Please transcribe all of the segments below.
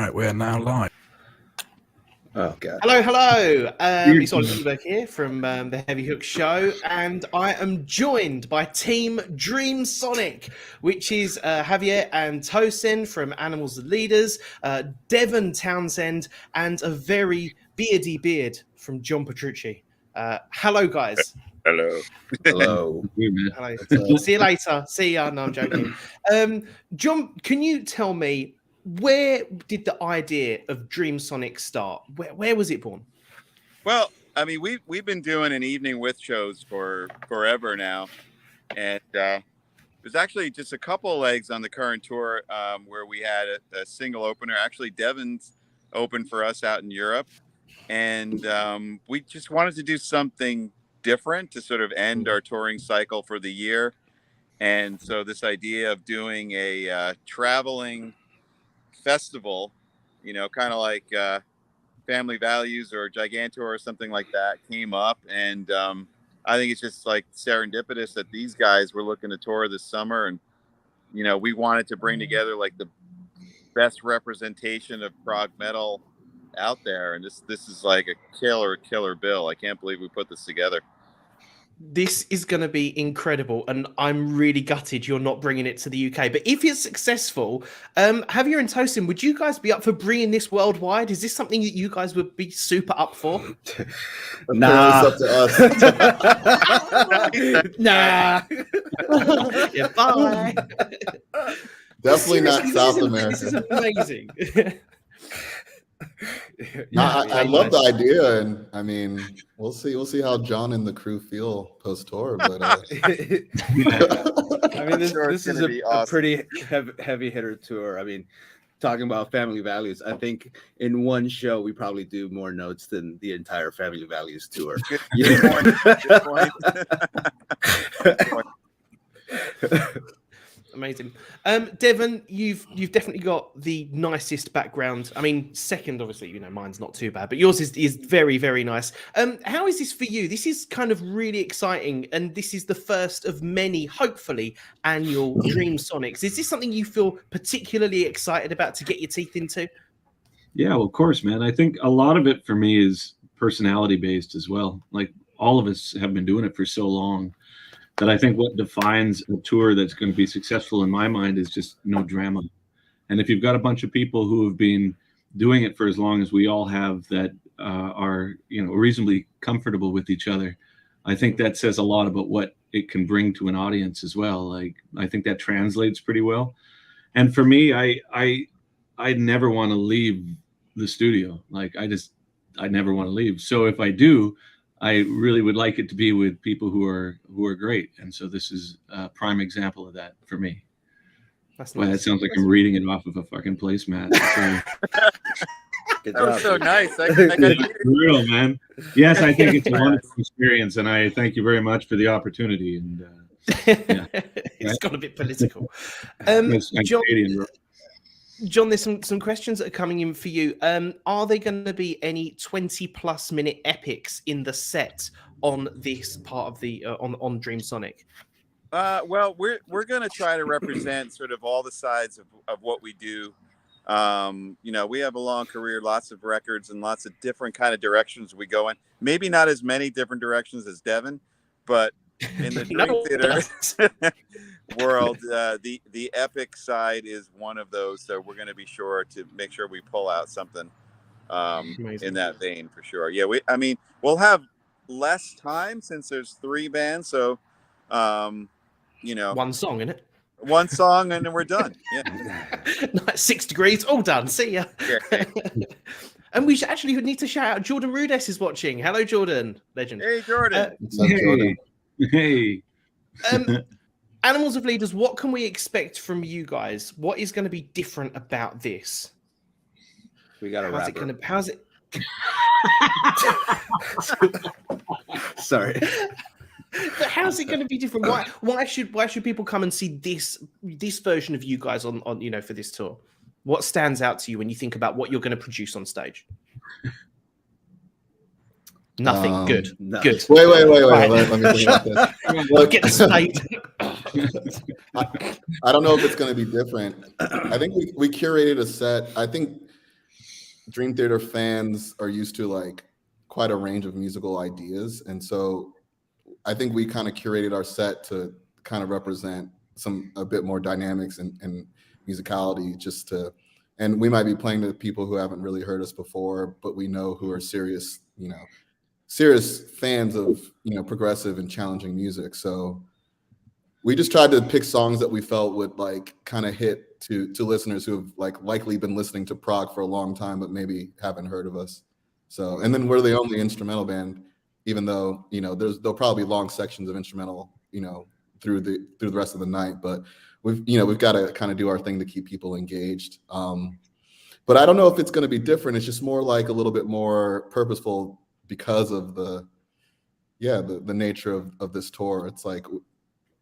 Right, we're now live. Oh God! Hello. It's Oliver Lindbergh here from the Heavy Hook Show, and I am joined by Team DREAMSONIC, which is Javier and Tosin from Animals and Leaders, Devin Townsend, and a very beardy beard from John Petrucci. Hello, guys. Hello. Hello. Hello. See you later. See ya. No, I'm joking. John, can you tell me, where did the idea of DREAMSONIC start? Where was it born? Well, I mean, we've been doing an evening with shows for forever now, and there's actually just a couple legs on the current tour where we had a single opener. Actually, Devin's opened for us out in Europe, and we just wanted to do something different to sort of end our touring cycle for the year. And so this idea of doing a traveling festival, you know, kind of like Family Values or Gigantor or something like that came up. And I think it's just like serendipitous that these guys were looking to tour this summer. And, you know, we wanted to bring together like the best representation of prog metal out there. And this is like a killer bill. I can't believe we put this together. This is going to be incredible, and I'm really gutted you're not bringing it to the UK. But if it's successful, Javier and Tosin, would you guys be up for bringing this worldwide? Is this something that you guys would be super up for? Nah. It's up to us. Nah. Yeah, bye. Definitely not South America. This is amazing. I love the idea, and I mean, we'll see how John and the crew feel post tour. But I mean, this is a pretty heavy hitter tour. I mean, talking about Family Values, I think in one show we probably do more notes than the entire Family Values tour. Good point. Good point. Amazing. Devin, you've definitely got the nicest background. I mean, second, obviously, you know, mine's not too bad, but yours is very, very nice. How is this for you? This is kind of really exciting, and this is the first of many, hopefully, annual DREAMSONICs. Is this something you feel particularly excited about to get your teeth into? Yeah, well, of course, man. I think a lot of it for me is personality based as well. Like, all of us have been doing it for so long that I think what defines a tour that's going to be successful in my mind is just no drama. And if you've got a bunch of people who have been doing it for as long as we all have, that are, you know, reasonably comfortable with each other, I think that says a lot about what it can bring to an audience as well. Like, I think that translates pretty well. And for me, I never want to leave the studio. Like, I never want to leave. So if I do, I really would like it to be with people who are great, and so this is a prime example of that for me. That's nice. Well, that sounds like I'm reading it off of a fucking placemat. That was so nice. I real, man. Yes, I think it's a wonderful experience, and I thank you very much for the opportunity. And yeah. It's got a bit political. John, there's some questions that are coming in for you. Are there going to be any 20+ minute epics in the set on this part of the on DREAMSONIC? Well, we're going to try to represent sort of all the sides of what we do. You know, we have a long career, lots of records, and lots of different kind of directions we go in. Maybe not as many different directions as Devin, but in the Dream Theater world, the epic side is one of those. So we're going to be sure to make sure we pull out something in that vein for sure. Yeah, I mean, we'll have less time since there's 3 bands. So, you know, one song in it. One song and then we're done. Yeah. 6 degrees, all done. See ya. Yeah. And we actually need to shout out Jordan Rudess is watching. Hello, Jordan. Legend. Hey, Jordan. Jordan. Hey. Animals of Leaders, what can we expect from you guys? What is going to be different about this? We got a rapper. How's it? Sorry. But how's it going to be different? Why should people come and see this version of you guys on you know, for this tour? What stands out to you when you think about what you're going to produce on stage? Nothing. Good. No. Good. Wait. Right. Let me think about this. Look, get the spade. I don't know if it's going to be different. I think we curated a set. I think Dream Theater fans are used to like quite a range of musical ideas, and so I think we kind of curated our set to kind of represent a bit more dynamics and musicality, and we might be playing to people who haven't really heard us before, but we know who are serious fans of, progressive and challenging music. So we just tried to pick songs that we felt would like kind of hit to listeners who have like likely been listening to prog for a long time, but maybe haven't heard of us. So, and then we're the only instrumental band, even though, there'll probably be long sections of instrumental, through the rest of the night, but we've got to kind of do our thing to keep people engaged. But I don't know if it's going to be different. It's just more like a little bit more purposeful because of the nature of this tour. It's like,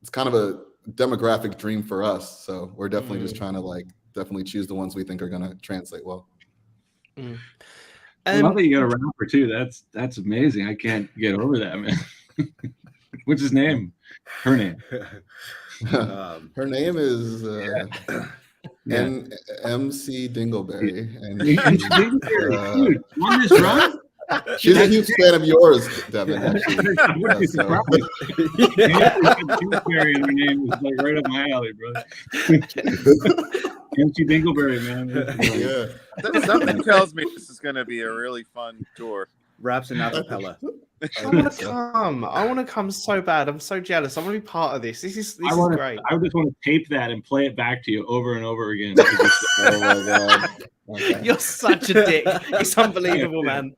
it's kind of a demographic dream for us. So we're definitely just trying to definitely choose the ones we think are going to translate well. I love that you got a rapper too. That's amazing. I can't get over that, man. What's his name? Her name. Her name is MC Dingleberry. And dude, on this run? She's a huge fan of yours, Devin. Actually. Dingleberry in her name is like right up my alley, bro. MC Dingleberry, man. Yeah. Something tells me this is going to be a really fun tour. Raps and acapella. I want to come. I want to come so bad. I'm so jealous. I want to be part of this. This is great. I just want to tape that and play it back to you over and over again. Oh my god. Okay. You're such a dick. It's unbelievable, man.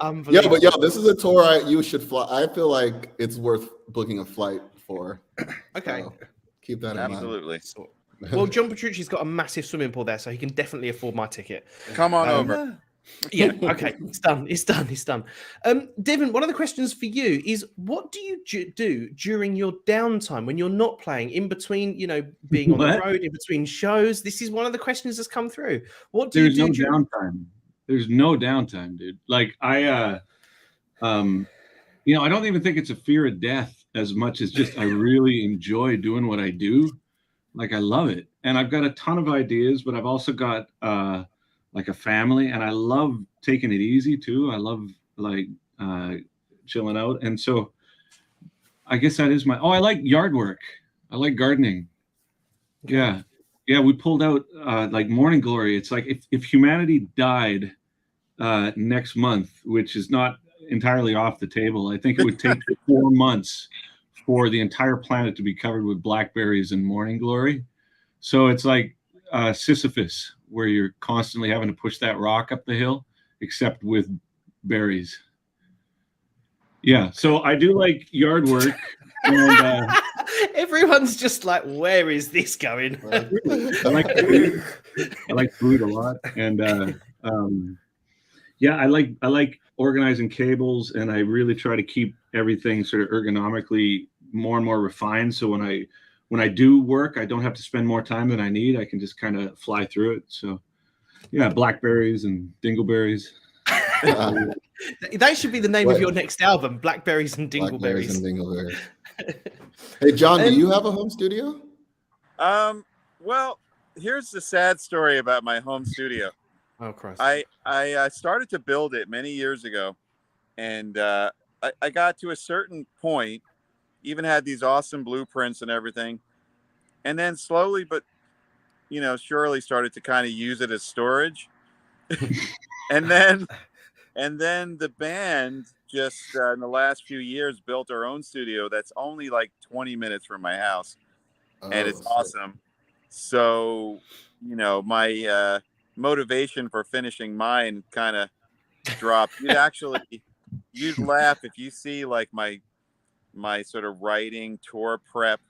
Unbelievable. Yeah, but this is a tour you should fly. I feel like it's worth booking a flight for. Okay. So keep that in mind. Absolutely. Well, John Petrucci's got a massive swimming pool there, so he can definitely afford my ticket. Come on over. Yeah, okay. It's done. Devin, one of the questions for you is, what do you do during your downtime when you're not playing, in between, being on the road, in between shows? This is one of the questions that's come through. What do you do? Downtime. There's no downtime, dude. Like I don't even think it's a fear of death as much as just I really enjoy doing what I do. Like I love it. And I've got a ton of ideas, but I've also got like a family, and I love taking it easy too. I love chilling out. And so I guess that is I like yard work. I like gardening. Yeah. We pulled out like Morning Glory. It's like if humanity died next month, which is not entirely off the table, I think it would take 4 months for the entire planet to be covered with blackberries and Morning Glory. So it's like Sisyphus, where you're constantly having to push that rock up the hill, except with berries. Yeah, so I do like yard work. And, everyone's just like, where is this going? I like food a lot. And I like organizing cables, and I really try to keep everything sort of ergonomically more and more refined. So when I do work, I don't have to spend more time than I need. I can just kind of fly through it. So yeah, blackberries and dingleberries. That should be the name of your next album, Blackberries and Dingleberries. Hey, John, do you have a home studio? Well, here's the sad story about my home studio. Oh, Christ. I started to build it many years ago, and I got to a certain point, even had these awesome blueprints and everything, and then slowly but surely started to kind of use it as storage. and then the band just in the last few years built our own studio that's only like 20 minutes from my house. And it's awesome. So my motivation for finishing mine kind of dropped. You'd laugh if you see like my sort of writing tour prep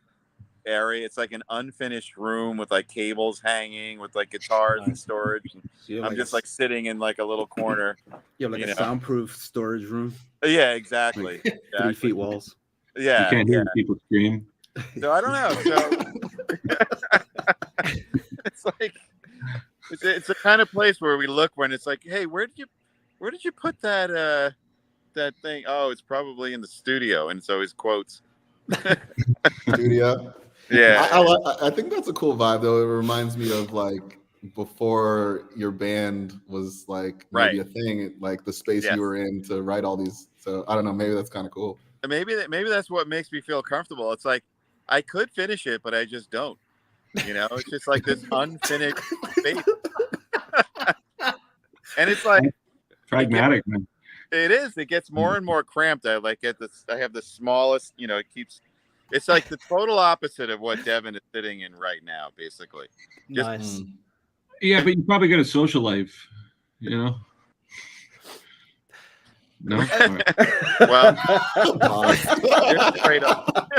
area. It's like an unfinished room with like cables hanging, with like guitars and storage. I'm just like sitting in like a little corner. You have like a soundproof storage room. Yeah, exactly. Like 3 feet walls. Yeah, you can't hear people scream. So I don't know. So it's like it's a kind of place where we look when it's like, hey, where did you put that that thing? Oh, it's probably in the studio, and it's always quotes. Studio. Yeah, I think that's a cool vibe though. It reminds me of like before your band was like maybe a thing, like the space you were in to write all these. So I don't know, maybe that's kind of cool. Maybe that's what makes me feel comfortable. It's like I could finish it, but I just don't. You know, it's just like this unfinished space. And it's like pragmatic, man. It is. It gets more and more cramped. I have the smallest. You know, it's like the total opposite of what Devin is sitting in right now, basically. Nice. Yeah, but you probably got a social life, you know. No. Right. Well, straight up.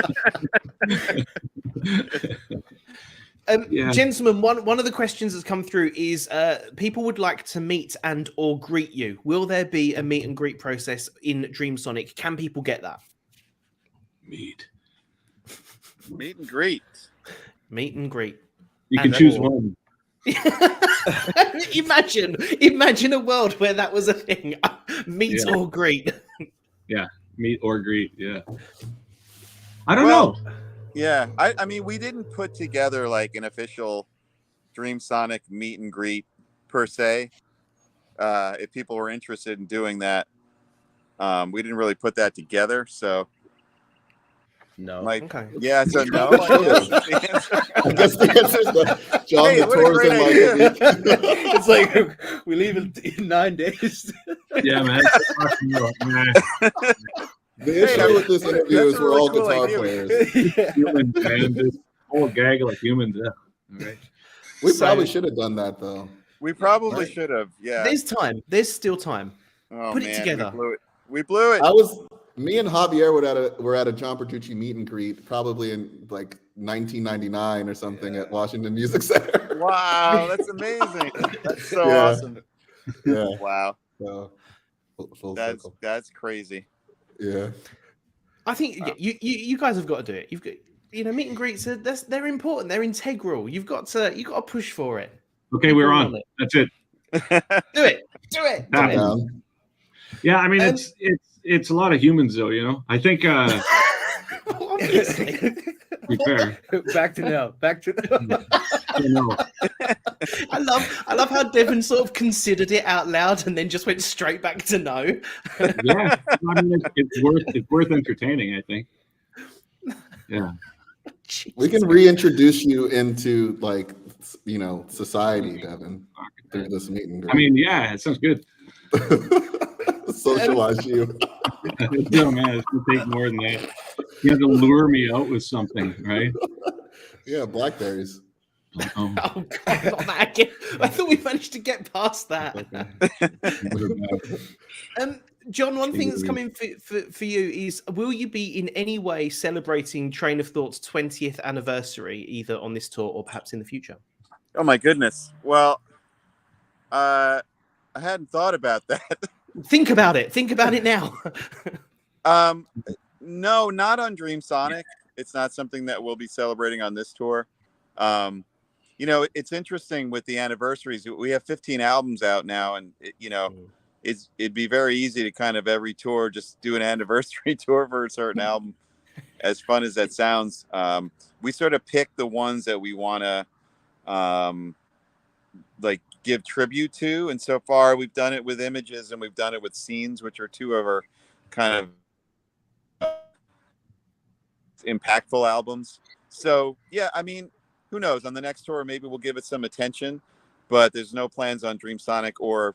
Gentlemen, one of the questions that's come through is people would like to meet and or greet you. Will there be a meet and greet process in DreamSonic? Can people get that? Meet and greet. Meet and greet. You can choose one. Imagine a world where that was a thing. Meet or greet. Yeah, meet or greet. Yeah. I don't know. Yeah, I mean, we didn't put together like an official DreamSonic meet and greet per se. If people were interested in doing that, we didn't really put that together. So, no. Okay. Yeah, so no. I guess the answer is no. John, the tour's in like a week. It's like we leave in 9 days. Yeah, man. The issue with this interview is we're all guitar players. Humans, man. This whole gaggle of humans. Yeah. Right. We probably should have done that though. We probably should have. Yeah. There's time. There's still time. Oh, Put it together. We blew it. Me and Javier were at a John Petrucci meet and greet probably in like 1999 or something at Washington Music Center. Wow, that's amazing. That's so awesome. Yeah. Wow. So, full circle. That's crazy. Yeah. I think you guys have got to do it. You've got meet and greets. They're important. They're integral. You've got to push for it. Okay, we're on. That's it. Do it. Yeah, I mean it's a lot of humans though, you know. I think be fair. Back to no. I love how Devin sort of considered it out loud and then just went straight back to no. Yeah, I mean, it's worth entertaining, I think. Yeah. Jesus. We can reintroduce you into like society, Devin, through this meet and greet. I mean, yeah, it sounds good. Socialize you. No, man, it's gonna take more than that. You have to lure me out with something, right? Yeah, blackberries. Oh God, not that again. I thought we managed to get past that. John, one thing that's coming for you is, will you be in any way celebrating Train of Thought's 20th anniversary, either on this tour or perhaps in the future? Oh my goodness. Well, I hadn't thought about that. Think about it. Think about it now. No, not on DreamSonic. It's not something that we'll be celebrating on this tour. It's interesting with the anniversaries. We have 15 albums out now, and it'd be very easy to kind of every tour just do an anniversary tour for a certain album. As fun as that sounds, we sort of pick the ones that we want to give tribute to, and so far we've done it with Images and we've done it with Scenes, which are two of our kind of impactful albums. So yeah, I mean, who knows, on the next tour maybe we'll give it some attention, but there's no plans on DreamSonic or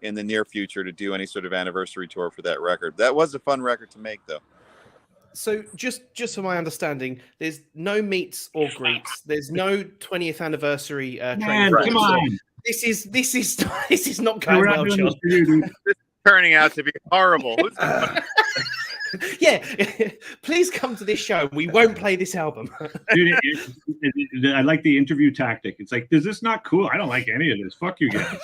in the near future to do any sort of anniversary tour for that record. That was a fun record to make though. So just for my understanding, there's no meets or greets. There's no 20th anniversary. Man, come on. This is not going well, John. This is turning out to be horrible. Yeah, please come to this show. We won't play this album. Dude, I like the interview tactic. It's like, is this not cool? I don't like any of this. Fuck you guys.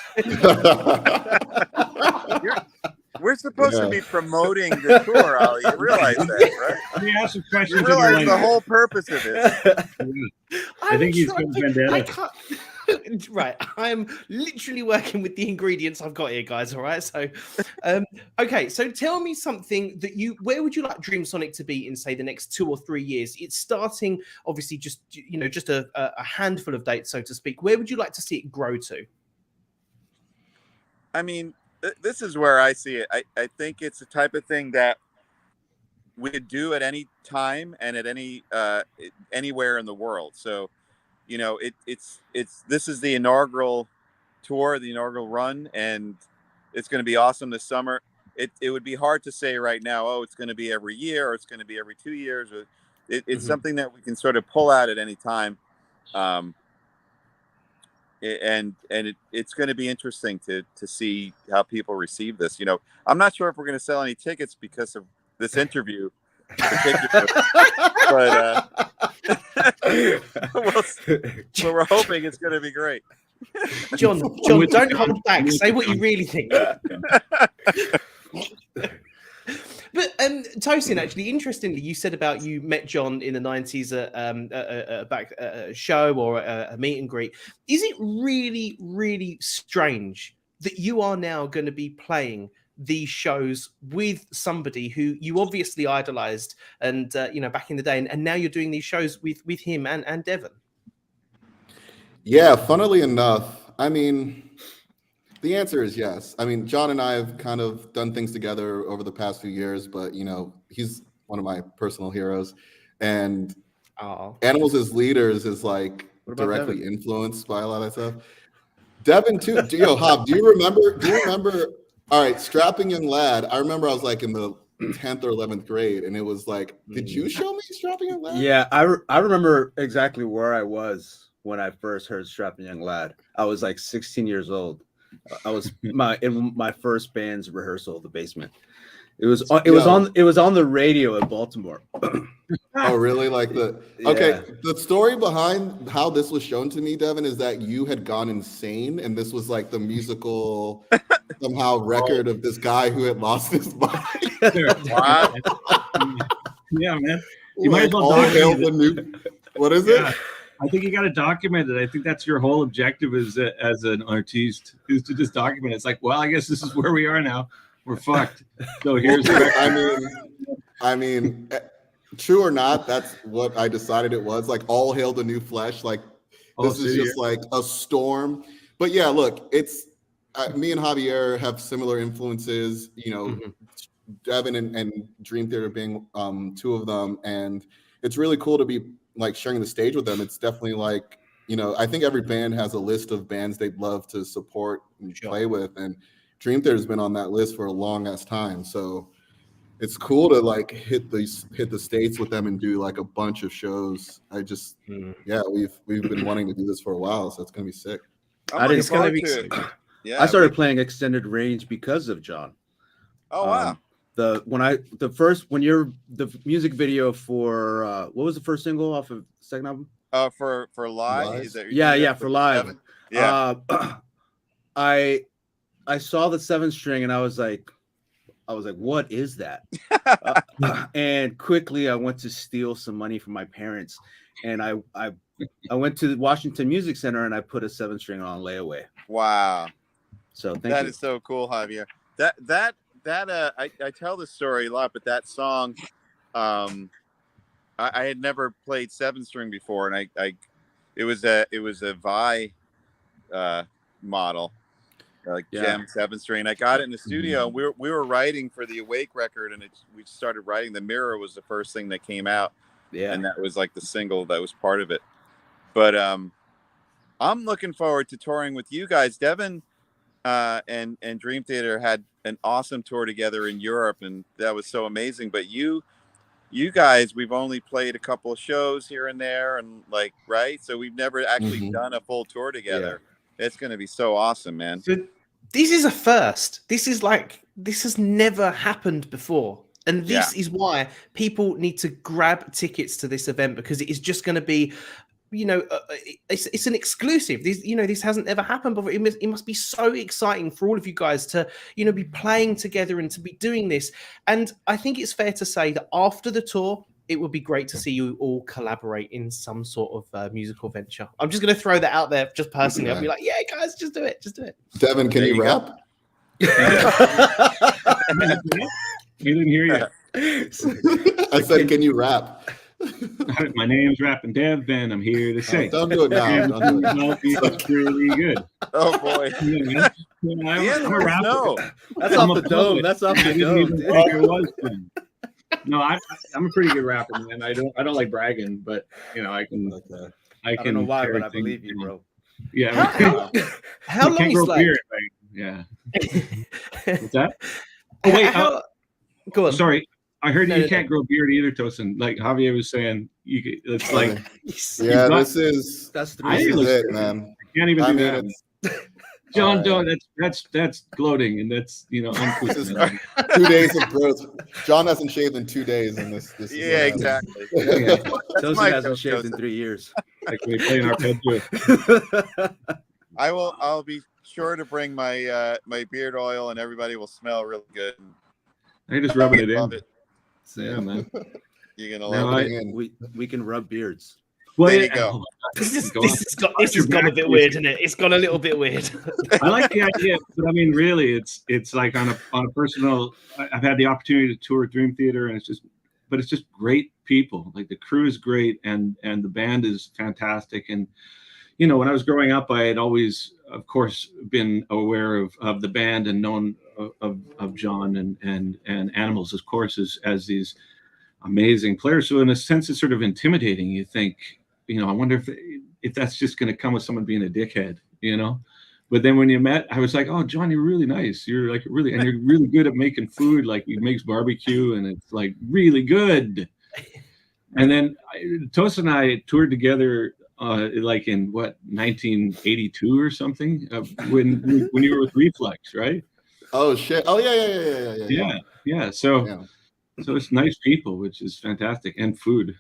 We're supposed to be promoting the tour, Ali. You realize that, right? Let me ask some questions. You realize the whole purpose of it. I think he's going to vendetta. Right, I'm literally working with the ingredients I've got here, guys. All right, so okay, so tell me something that where would you like DreamSonic to be in, say, the next 2 or 3 years? It's starting, obviously, just just a handful of dates, so to speak. Where would you like to see it grow to? I mean, this is where I see it. I think it's the type of thing that we could do at any time and at any anywhere in the world. So, it's this is the inaugural tour, the inaugural run, and it's going to be awesome this summer. It would be hard to say right now, oh, it's going to be every year or it's going to be every 2 years. It's something that we can sort of pull out at any time. It's going to be interesting to see how people receive this. I'm not sure if we're going to sell any tickets because of this interview, but we're hoping it's going to be great. John, don't hold back. Say what you really think. But Tosin, actually, interestingly, you said about you met John in the 90s at a show or a meet and greet. Is it really, really strange that you are now going to be playing these shows with somebody who you obviously idolized and back in the day, and now you're doing these shows with him and Devin? Yeah, funnily enough, I mean, the answer is yes. I mean, John and I have kind of done things together over the past few years, but he's one of my personal heroes, and Animals as Leaders is like directly influenced by a lot of stuff. Devin too. Hob, do you remember? All right, Strapping Young Lad. I remember I was like in the 10th or 11th grade, and it was like, did you show me Strapping Young Lad? Yeah, I remember exactly where I was when I first heard Strapping Young Lad. I was like 16 years old. I was in my first band's rehearsal, The Basement. It was on the radio in Baltimore. Oh, really? Like okay. The story behind how this was shown to me, Devin, is that you had gone insane, and this was like the musical somehow record of this guy who had lost his mind. Wow. Yeah, man. You might as well document it. What is it? I think you got to document it. I think that's your whole objective as an artiste, is to just document it. It's like, well, I guess this is where we are now. We're fucked. So here's I mean, true or not, that's what I decided it was. Like, all hail the new flesh. Like, this is just like a storm. But yeah, look, it's me and Javier have similar influences. Devin and Dream Theater being two of them, and it's really cool to be like sharing the stage with them. It's definitely like, I think every band has a list of bands they'd love to support and play with, and Dream Theater's been on that list for a long ass time. So it's cool to like hit the States with them and do like a bunch of shows. We've been wanting to do this for a while, so it's gonna be sick. It's gonna be sick. Yeah, I started playing extended range because of John. Oh wow. The music video for what was the first single off of the second album? For Live. Is that for Live. Yeah. I saw the 7-string and I was like, what is that? And quickly I went to steal some money from my parents, and I went to the Washington Music Center and I put a 7-string on layaway. Wow. So that is so cool, Javier. I tell this story a lot, but that song, I had never played 7-string before, and it was a Vi model, like Gem 7-string. I got it in the studio, and we were writing for the Awake record, and we started writing. The Mirror was the first thing that came out, and that was like the single that was part of it. But I'm looking forward to touring with you guys. Devin and Dream Theater had an awesome tour together in Europe, and that was so amazing. But you guys, we've only played a couple of shows here and there, and right? So we've never actually done a full tour together. Yeah. It's going to be so awesome, man. So this is a first. This has never happened before. And this is why people need to grab tickets to this event, because it is just going to be, it's an exclusive. This hasn't ever happened before. It must be so exciting for all of you guys to, be playing together and to be doing this. And I think it's fair to say that after the tour, it would be great to see you all collaborate in some sort of musical venture. I'm just going to throw that out there, just personally. I'll be like, yeah, guys, just do it, just do it. Devin, can There you you go. rap? You didn't hear you. I said, can you rap? My name's Rapping Devin. I'm here to say. Don't do it now. Don't do it. I'll be really good. Oh boy. Yeah, I'm a rapper. No. That's I'm off a the dome. poet. That's off I the didn't dome. even dude. think I was one. No, I'm a pretty good rapper, man. I don't like bragging, but I can. Okay. I I can. don't know why, carry but I believe things you, down. bro. Yeah. How You long can't is grow like? beard, right? Yeah. What's that? Oh wait. Go on. Sorry. I heard No, you no, can't grow beard either, Tosin. Like Javier was saying, it's like Yeah, got- this is That's I this three is look years. it, man. can't even I do mean, that. it's John, all right. don't. That's gloating, and that's uncouth. This is man. 2 days of growth. John hasn't shaved in 2 days, and this is Yeah, exactly. Yeah. Tosin my hasn't joke, shaved in Tosin. 3 years. Like we play in our bed too. I'll be sure to bring my my beard oil, and everybody will smell really good. I just rubbing it Love in. it. Yeah, man. You're gonna No, love I- it. we can rub beards. Well, There you yeah, go. oh my God. This Go on. has gone a bit weird, isn't it? It's gone a little bit weird. I like the idea, but I mean, really, it's like on a personal. I've had the opportunity to tour Dream Theater, and it's just great people. Like the crew is great, and the band is fantastic. And when I was growing up, I had always, of course, been aware of the band and known of John and Animals, of course, as these amazing players. So in a sense, it's sort of intimidating. You think, I wonder if that's just going to come with someone being a dickhead, But then when you met, I was like, oh, John, you're really nice. You're like and you're really good at making food. Like he makes barbecue, and it's like really good. And then Tosin and I toured together, like in 1982 or something, when you were with Reflex, right? Oh shit! Oh yeah. Yeah. So Yeah. so it's nice people, which is fantastic, and food.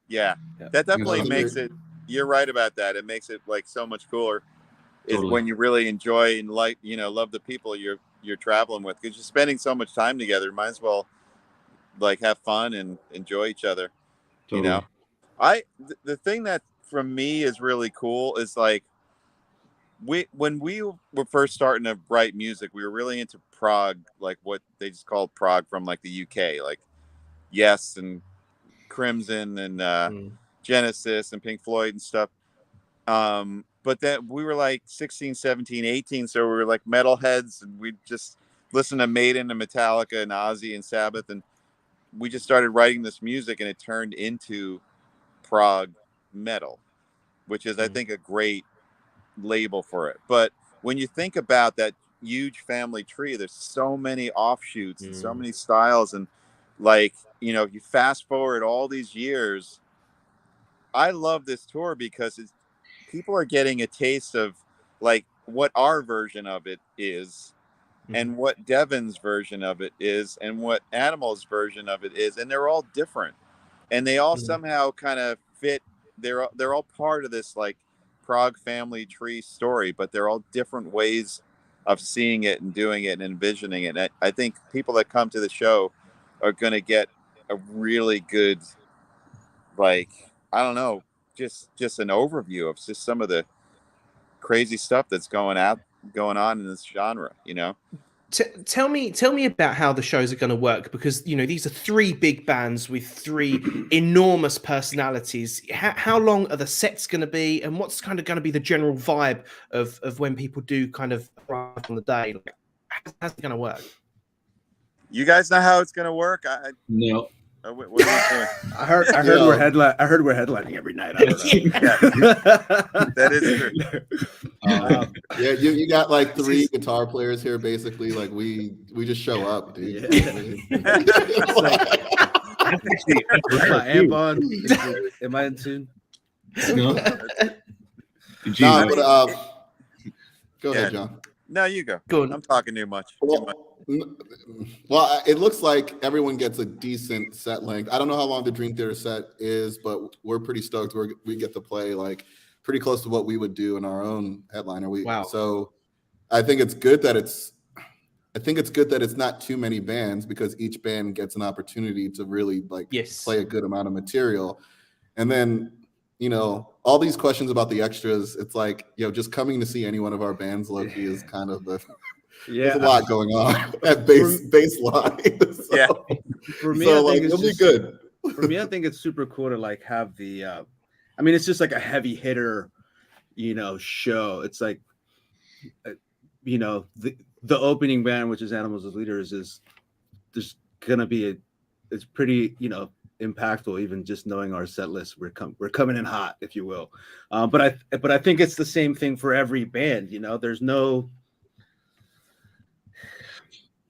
Yeah, Yeah. that definitely That's makes great. it. You're right about that. It makes it like so much cooler. Is Totally. when you really enjoy and love the people you're traveling with, because you're spending so much time together. Might as well like have fun and enjoy each other. Totally. The thing that from me is really cool is like when we were first starting to write music, we were really into prog, like what they just called prog from like the UK, like Yes and Crimson and Genesis and Pink Floyd and stuff. But then we were like 16, 17, 18, so we were like metalheads, and we just listened to Maiden and Metallica and Ozzy and Sabbath, and we just started writing this music, and it turned into prog metal, which is I think a great label for it. But when you think about that huge family tree, there's so many offshoots and so many styles, and like you fast forward all these years. I love this tour because people are getting a taste of like what our version of it is, and what Devin's version of it is, and what Animal's version of it is, and they're all different, and they all somehow kind of fit. They're all part of this like prog family tree story, but they're all different ways of seeing it and doing it and envisioning it. And I think people that come to the show are going to get a really good, like, I don't know, just an overview of just some of the crazy stuff that's going on in this genre, Tell me about how the shows are going to work, because these are three big bands with three enormous personalities. How long are the sets going to be, and what's kind of going to be the general vibe of when people do kind of arrive on the day? Like, how's it going to work? You guys know how it's going to work? No. What are you doing? I heard we're headlining every night. I don't know. That is true. Yeah, you got like 3 guitar players here, basically. Like we just show up, dude. It's like, That's actually is my amp on? Am I in tune? no. Gee, No, but go ahead, John. No, you go. Go on. I'm talking too much. Too much. Well, it looks like everyone gets a decent set length. I don't know how long the Dream Theater set is, but we're pretty stoked. We get to play like pretty close to what we would do in our own headliner. Wow. So I think it's good that it's I think it's good that it's not too many bands because each band gets an opportunity to really like Yes. play a good amount of material. And then, you know, all these questions about the extras, it's like, just coming to see any one of our bands low-key is kind of there's a lot going on at baseline. So, Yeah. For me, so I think it'll be good. For me, I think it's super cool to like have the I mean, it's just like a heavy hitter, show. It's like the opening band, which is Animals as Leaders, is there's gonna be it's pretty, impactful, even just knowing our set list. We're coming in hot, if you will. But I think it's the same thing for every band. There's no.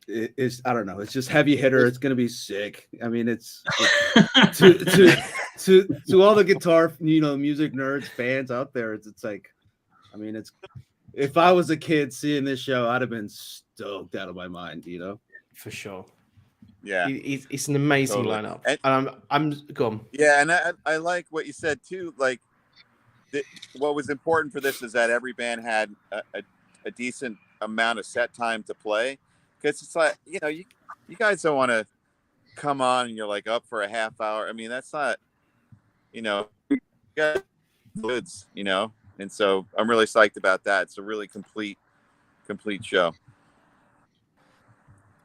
It's I don't know. It's just heavy hitter. It's gonna be sick. I mean, it's to all the guitar, music nerds, fans out there. It's like, I mean, if I was a kid seeing this show, I'd have been stoked out of my mind. For sure. Yeah, it's an amazing Totally. lineup. And- I'm gone. Yeah, and I like what you said too. Like, what was important for this is that every band had a decent amount of set time to play, because it's like, you guys don't want to come on and you're like up for a half hour. I mean, that's not, you got goods, and so I'm really psyched about that. It's a really complete show.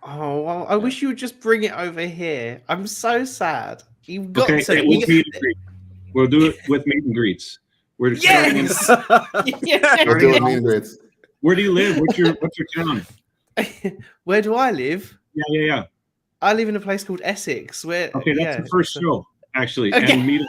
Oh, well, I wish you would just bring it over here. I'm so sad. You've got Okay, to. we'll meet and greet. We'll do it with meet and greets. We're starting in- Yes. We'll do it, meet and greets. Where do you live? What's your town? Where do I live? Yeah. I live in a place called Essex. Where? Okay, that's the first show, actually. Okay. And meet.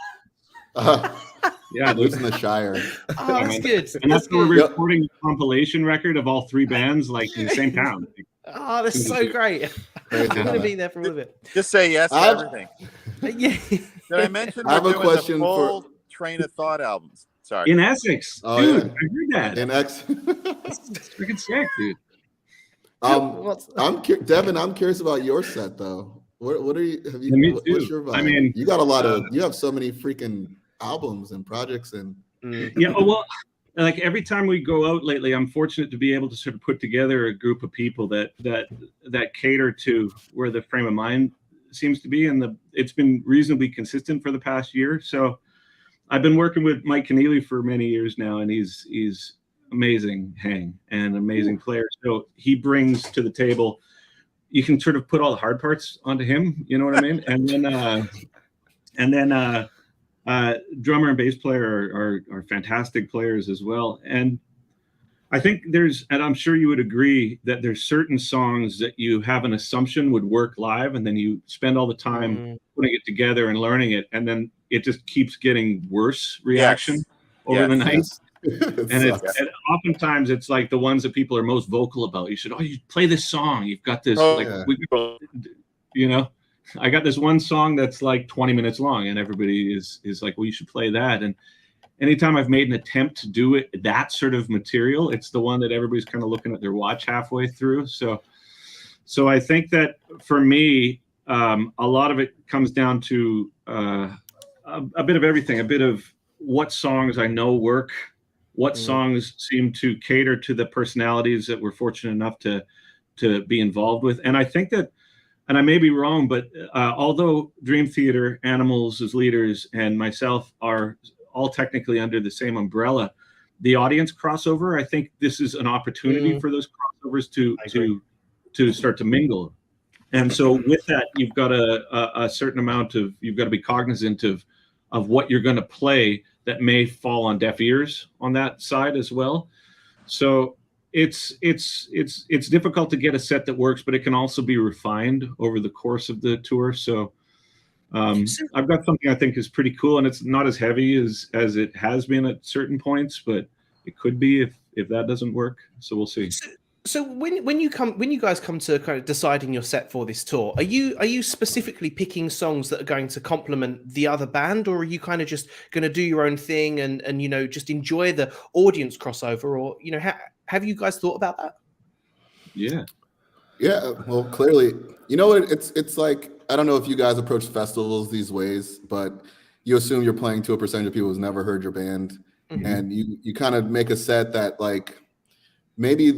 Yeah, Lives in the Shire. Oh, that's good. and that's where good. we're recording a compilation record of all three bands, like in the same town. Oh, that's so great. Crazy, I'm huh? going to be there for all of it. Just say yes to everything. Yeah. Did I mention I have we're a doing question the full Train of Thought albums? Sorry. In Essex. Oh, Dude, yeah. I heard that. In X. That's freaking sick, dude. Devin, I'm curious about your set though. What are you? Have you? Me too. What's your vibe? I mean, you got a lot of. You have so many freaking albums and projects and. Yeah, well, like every time we go out lately, I'm fortunate to be able to sort of put together a group of people that cater to where the frame of mind seems to be, and it's been reasonably consistent for the past year. So I've been working with Mike Keneally for many years now, and he's amazing hang and amazing player. So he brings to the table. You can sort of put all the hard parts onto him, you know what I mean? And then drummer and bass player are fantastic players as well. And I think and I'm sure you would agree that there's certain songs that you have an assumption would work live, and then you spend all the time putting it together and learning it, and then it just keeps getting worse reaction over the night. Yes. And oftentimes it's like the ones that people are most vocal about. You play this song. You've got this, I got this one song that's like 20 minutes long, and everybody is like, well, you should play that. And anytime I've made an attempt to do it, that sort of material, it's the one that everybody's kind of looking at their watch halfway through. So I think that for me, a lot of it comes down to a bit of everything, a bit of what songs I know work, what songs seem to cater to the personalities that we're fortunate enough to be involved with. And I think that, and I may be wrong, but although Dream Theater, Animals as Leaders, and myself are all technically under the same umbrella, the audience crossover, I think this is an opportunity for those crossovers to start to mingle. And so with that, you've got a certain amount of, you've got to be cognizant of what you're going to play that may fall on deaf ears on that side as well. So it's difficult to get a set that works, but it can also be refined over the course of the tour. So I've got something I think is pretty cool, and it's not as heavy as it has been at certain points, but it could be if that doesn't work. So we'll see. So when you guys come to kind of deciding your set for this tour, are you specifically picking songs that are going to complement the other band, or are you kind of just going to do your own thing and just enjoy the audience crossover, or have you guys thought about that? Yeah. Well, clearly, it's like, I don't know if you guys approach festivals these ways, but you assume you're playing to a percentage of people who's never heard your band, and you kind of make a set that like maybe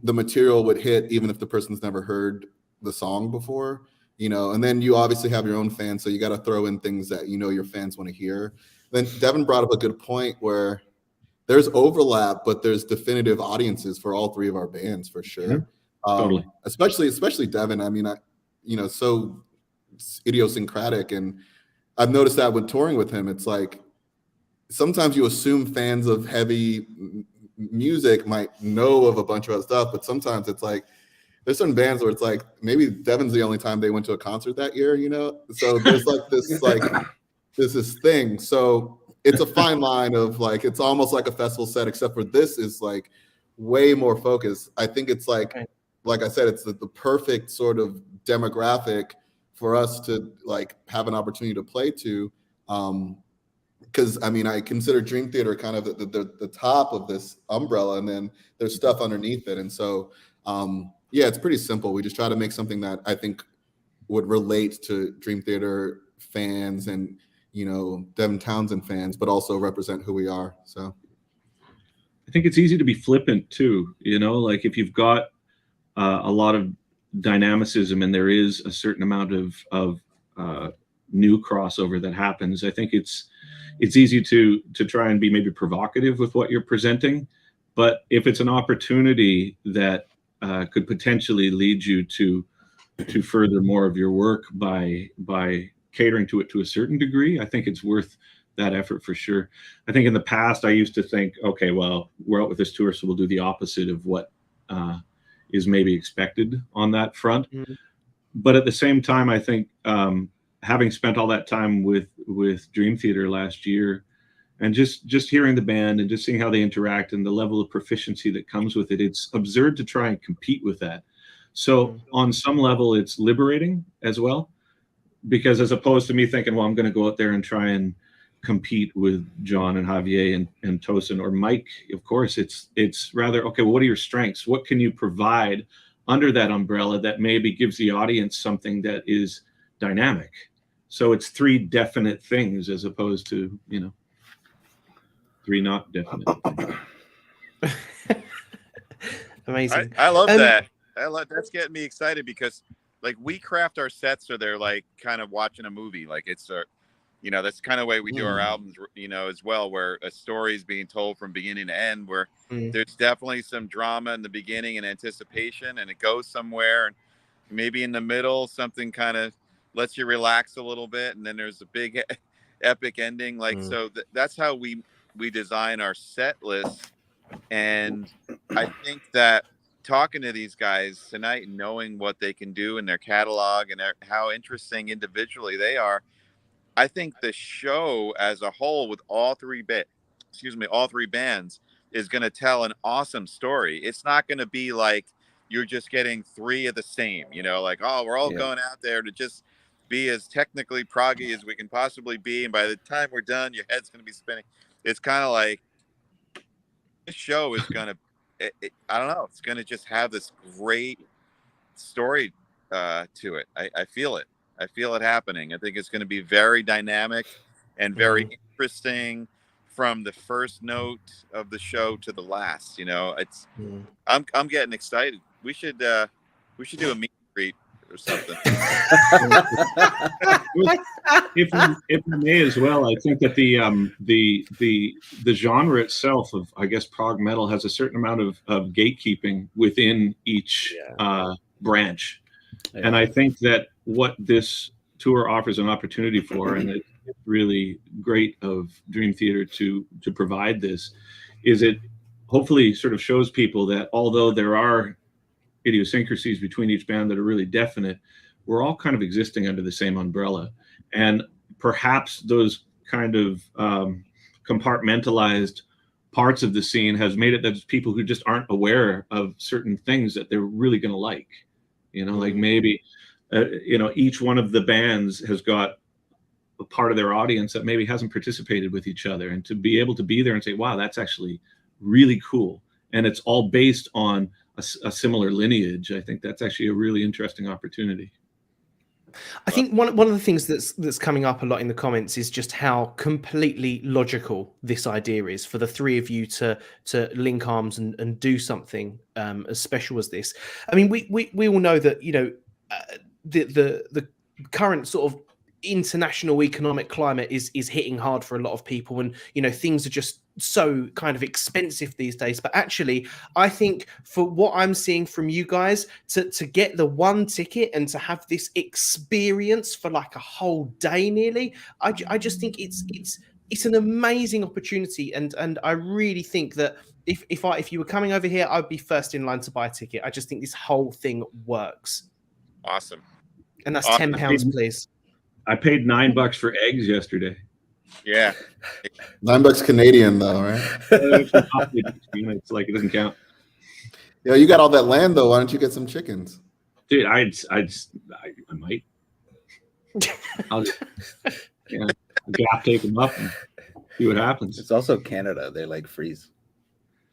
the material would hit even if the person's never heard the song before, you know, and then you obviously have your own fans, so you got to throw in things that you know your fans want to hear. Then Devin brought up a good point where there's overlap, but there's definitive audiences for all three of our bands for sure. Totally. Especially Devin. I mean, you know, so idiosyncratic, and I've noticed that when touring with him, it's like sometimes you assume fans of heavy music might know of a bunch of other stuff, but sometimes it's like there's certain bands where it's like maybe Devin's the only time they went to a concert that year, you know. So there's like this thing. So it's a fine line of like, it's almost like a festival set, except for this is like way more focused. I think it's like I said, it's the perfect sort of demographic for us to like have an opportunity to play to. Because I mean, I consider Dream Theater kind of the top of this umbrella, and then there's stuff underneath it. And so, yeah, it's pretty simple. We just try to make something that I think would relate to Dream Theater fans and, you know, Devin Townsend fans, but also represent who we are. So I think it's easy to be flippant too, you know, like if you've got a lot of dynamicism and there is a certain amount of new crossover that happens, I think it's easy to try and be maybe provocative with what you're presenting. But if it's an opportunity that could potentially lead you to further more of your work by catering to it to a certain degree, I think it's worth that effort for sure. I think in the past I used to think, okay, well, we're out with this tour, so we'll do the opposite of what is maybe expected on that front. Mm-hmm. But at the same time, I think having spent all that time with Dream Theater last year, and just hearing the band and just seeing how they interact and the level of proficiency that comes with it, it's absurd to try and compete with that. So on some level, it's liberating as well, because as opposed to me thinking, well, I'm going to go out there and try and compete with John and Javier and Tosin or Mike, of course, it's rather, okay, well, what are your strengths? What can you provide under that umbrella that maybe gives the audience something that is dynamic? So it's three definite things as opposed to, you know, three not definite things. Amazing. I love that. That's getting me excited because like we craft our sets so they're like kind of watching a movie. Like it's you know, that's kind of the way we do our albums, you know, as well, where a story is being told from beginning to end, where there's definitely some drama in the beginning and anticipation, and it goes somewhere, and maybe in the middle, something kind of lets you relax a little bit, and then there's a big epic ending. Like, so that's how we design our set list. And I think that talking to these guys tonight and knowing what they can do in their catalog and how interesting individually they are, I think the show as a whole with all three bands is going to tell an awesome story. It's not going to be like you're just getting three of the same, you know, like, oh, we're all going out there to just be as technically proggy as we can possibly be. And by the time we're done, your head's going to be spinning. It's kind of like this show is going to, I don't know, it's going to just have this great story to it. I feel it. I feel it happening. I think it's going to be very dynamic and very interesting from the first note of the show to the last. You know, it's I'm getting excited. We should do a meet and greet or something. if I may as well, I think that the genre itself of, I guess, prog metal has a certain amount of gatekeeping within each branch. Yeah. And I think that what this tour offers an opportunity for, and it's really great of Dream Theater to provide this, is it hopefully sort of shows people that although there are idiosyncrasies between each band that are really definite, we're all kind of existing under the same umbrella. And perhaps those kind of compartmentalized parts of the scene has made it that there's people who just aren't aware of certain things that they're really going to like. You know, like maybe, you know, each one of the bands has got a part of their audience that maybe hasn't participated with each other. And to be able to be there and say, wow, that's actually really cool. And it's all based on a similar lineage. I think that's actually a really interesting opportunity. I think one of the things that's coming up a lot in the comments is just how completely logical this idea is for the three of you to link arms and do something as special as this. I mean, we all know that, you know, the current sort of international economic climate is hitting hard for a lot of people, and you know, things are just so kind of expensive these days. But actually, I think for what I'm seeing from you guys, to get the one ticket and to have this experience for like a whole day nearly, I just think it's an amazing opportunity, and I really think that if you were coming over here, I'd be first in line to buy a ticket. I just think this whole thing works. Awesome. And that's Awesome. £10, please. I paid $9 for eggs yesterday. Yeah. $9 Canadian though, right? It's like it doesn't count. Yeah, you got all that land though. Why don't you get some chickens? Dude, I might. I'll just, gap take them up and see what happens. It's also Canada. They like freeze.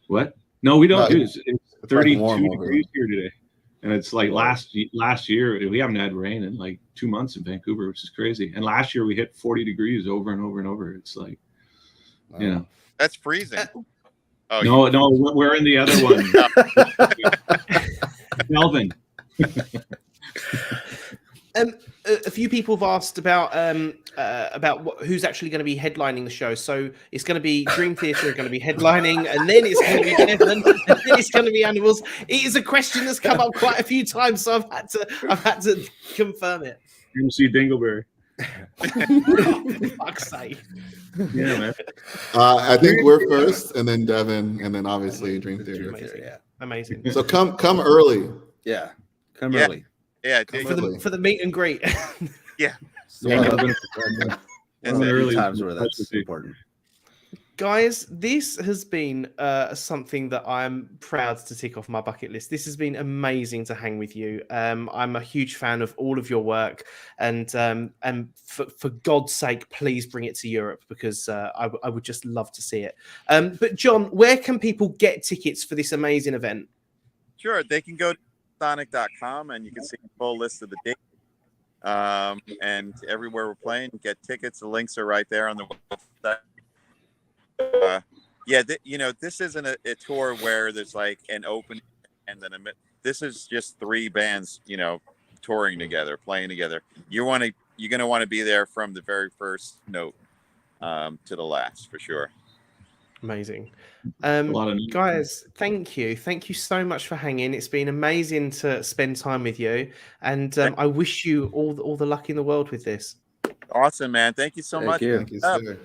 What? No, we don't. No, Dude, it's 32 warm degrees here today. And it's like last year, we haven't had rain in like 2 months in Vancouver, which is crazy. And last year we hit 40 degrees over and over and over. It's like, you know. That's freezing. Oh, no, we're in the other one. Melvin. A few people have asked about who's actually going to be headlining the show. So it's going to be Dream Theater going to be headlining, and then it's going to be Devin, and then it's going to be Animals. It is a question that's come up quite a few times, so I've had to confirm it. MC Dingleberry. Fuck's sake. Yeah, man. I think we're first, and then Devin, and then obviously Dream Theater. Amazing. Yeah. Amazing. So come early. Yeah. Come Yeah. early. Yeah. For the meet and greet. Yeah. So one of That's the early times where that's important. Guys, this has been something that I'm proud to tick off my bucket list. This has been amazing to hang with you. I'm a huge fan of all of your work, and for God's sake, please bring it to Europe, because I would just love to see it. But John, where can people get tickets for this amazing event? Sure. They can go to sonic.com and you can see the full list of the dates. And everywhere we're playing, get tickets. The links are right there on the website. This isn't a tour where there's like an opening and then this is just three bands, touring together, playing together. You're going to want to be there from the very first note to the last, for sure. Amazing. Guys, thank you so much for hanging. It's been amazing to spend time with you, and I wish you all the luck in the world with this. Awesome, man. Thank you so much. You. Thank you, sir.